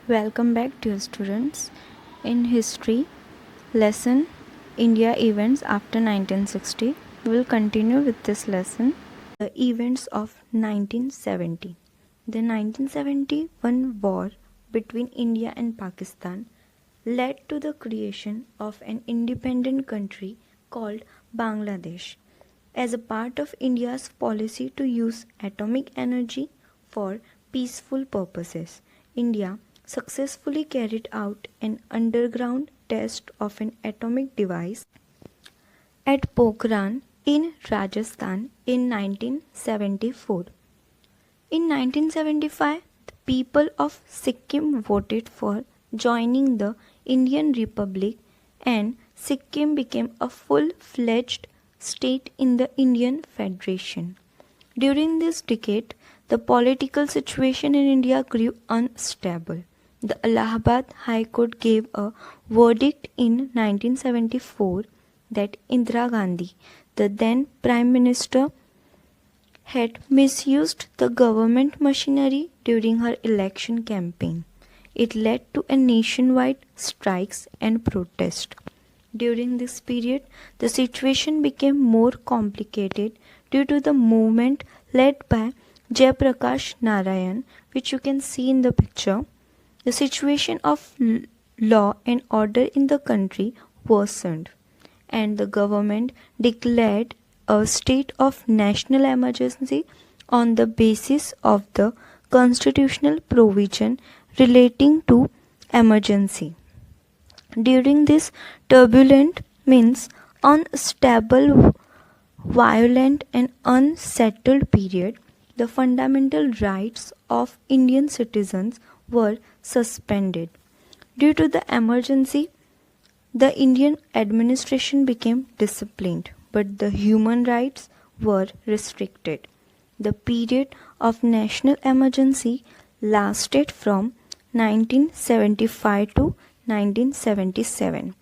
Welcome back, dear students. In history lesson India events after 1960, we will continue with this lesson. The events of 1970. The 1971 war between India and Pakistan led to the creation of an independent country called Bangladesh. As a part of India's policy to use atomic energy for peaceful purposes, India successfully carried out an underground test of an atomic device at Pokhran in Rajasthan in 1974. In 1975, the people of Sikkim voted for joining the Indian Republic, and Sikkim became a full-fledged state in the Indian Federation. During this decade, the political situation in India grew unstable. The Allahabad High Court gave a verdict in 1974 that Indira Gandhi, the then Prime Minister, had misused the government machinery during her election campaign. It led to a nationwide strikes and protest. During this period, the situation became more complicated due to the movement led by Jayaprakash Narayan, which you can see in the picture. The situation of law and order in the country worsened, and the government declared a state of national emergency on the basis of the constitutional provision relating to emergency. During this turbulent means unstable, violent and unsettled period, the fundamental rights of Indian citizens were suspended. Due to the emergency, the Indian administration became disciplined, but the human rights were restricted. The period of national emergency lasted from 1975 to 1977.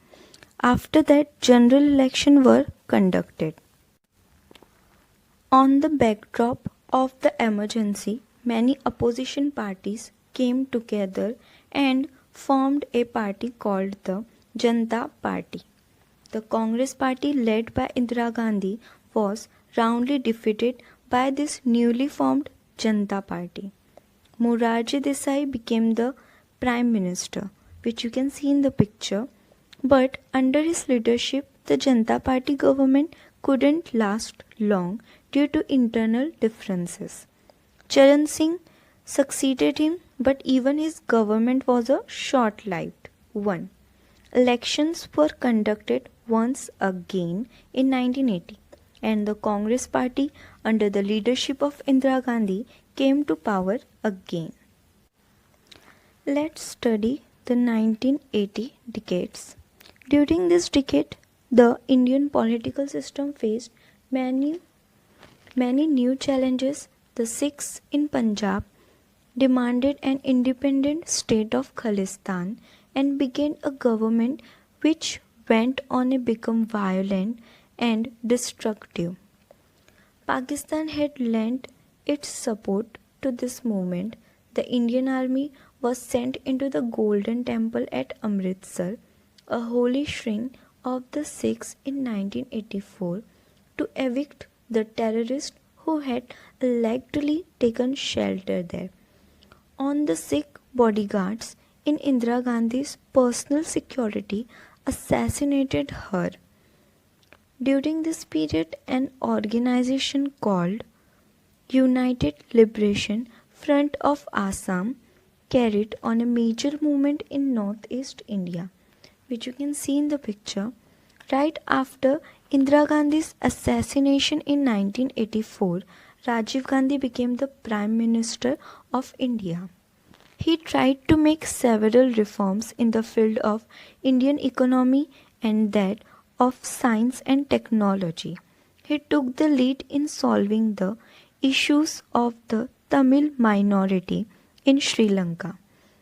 After that, general elections were conducted. On the backdrop of the emergency, many opposition parties came together and formed a party called the Janata Party. The Congress party led by Indira Gandhi was roundly defeated by this newly formed Janata Party. Morarji Desai became the Prime Minister, which you can see in the picture, but under his leadership, the Janata Party government couldn't last long due to internal differences. Charan Singh succeeded him, but even his government was a short-lived one. Elections were conducted once again in 1980, and the Congress party under the leadership of Indira Gandhi came to power again. Let's study the 1980 decades. During this decade, the Indian political system faced many new challenges. The Sikhs in Punjab demanded an independent state of Khalistan and began a government which went on to become violent and destructive. Pakistan had lent its support to this movement. The Indian army was sent into the Golden Temple at Amritsar, a holy shrine of the Sikhs, in 1984 to evict the terrorists who had allegedly taken shelter there. On the Sikh bodyguards in Indira Gandhi's personal security assassinated her. During this period, an organization called United Liberation Front of Assam carried on a major movement in northeast India, which you can see in the picture. Right after Indira Gandhi's assassination in 1984, Rajiv Gandhi became the Prime Minister of India. He tried to make several reforms in the field of Indian economy and that of science and technology. He took the lead in solving the issues of the Tamil minority in Sri Lanka.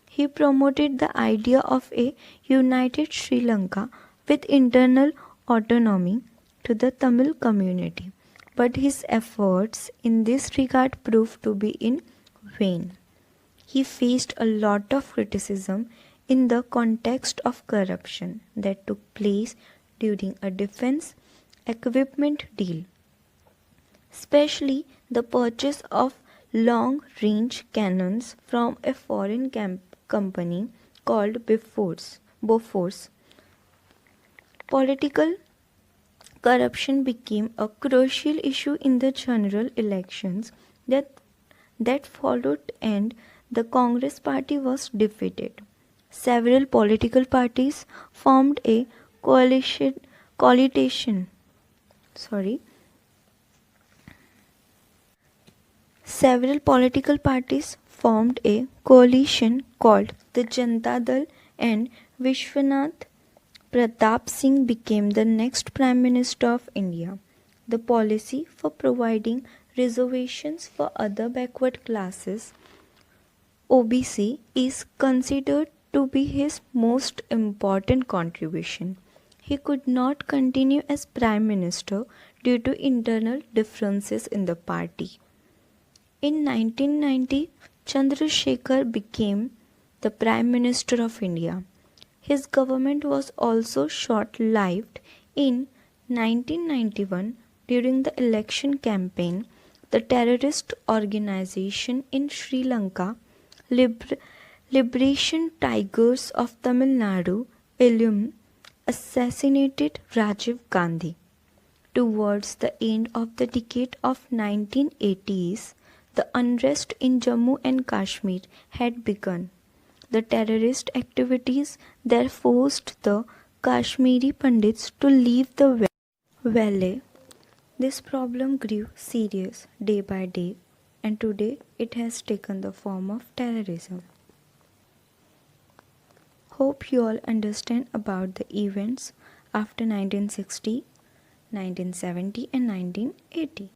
He promoted the idea of a united Sri Lanka with internal autonomy to the Tamil community, but his efforts in this regard proved to be in vain. he faced a lot of criticism in the context of corruption that took place during a defense equipment deal, especially the purchase of long range cannons from a foreign company called Bofors. Political corruption became a crucial issue in the general elections that followed, and the Congress party was defeated. Several political parties formed a coalition sorry Several political parties formed a coalition called the Janata Dal, and Vishwanath Pratap Singh became the next Prime Minister of India. The policy for providing reservations for other backward classes (OBC) is considered to be his most important contribution. He could not continue as Prime Minister due to internal differences in the party. In 1990, Chandrasekhar became the Prime Minister of India. His government was also short lived. In 1991, during the election campaign, the terrorist organization in Sri Lanka, Liberation Tigers of Tamil Nadu, ILUM, assassinated Rajiv Gandhi. Towards the end of the decade of 1980s, the unrest in Jammu and Kashmir had begun. The terrorist activities there forced the Kashmiri Pandits to leave the valley. This problem grew serious day by day, and today it has taken the form of terrorism. Hope you all understand about the events after 1960, 1970 and 1980.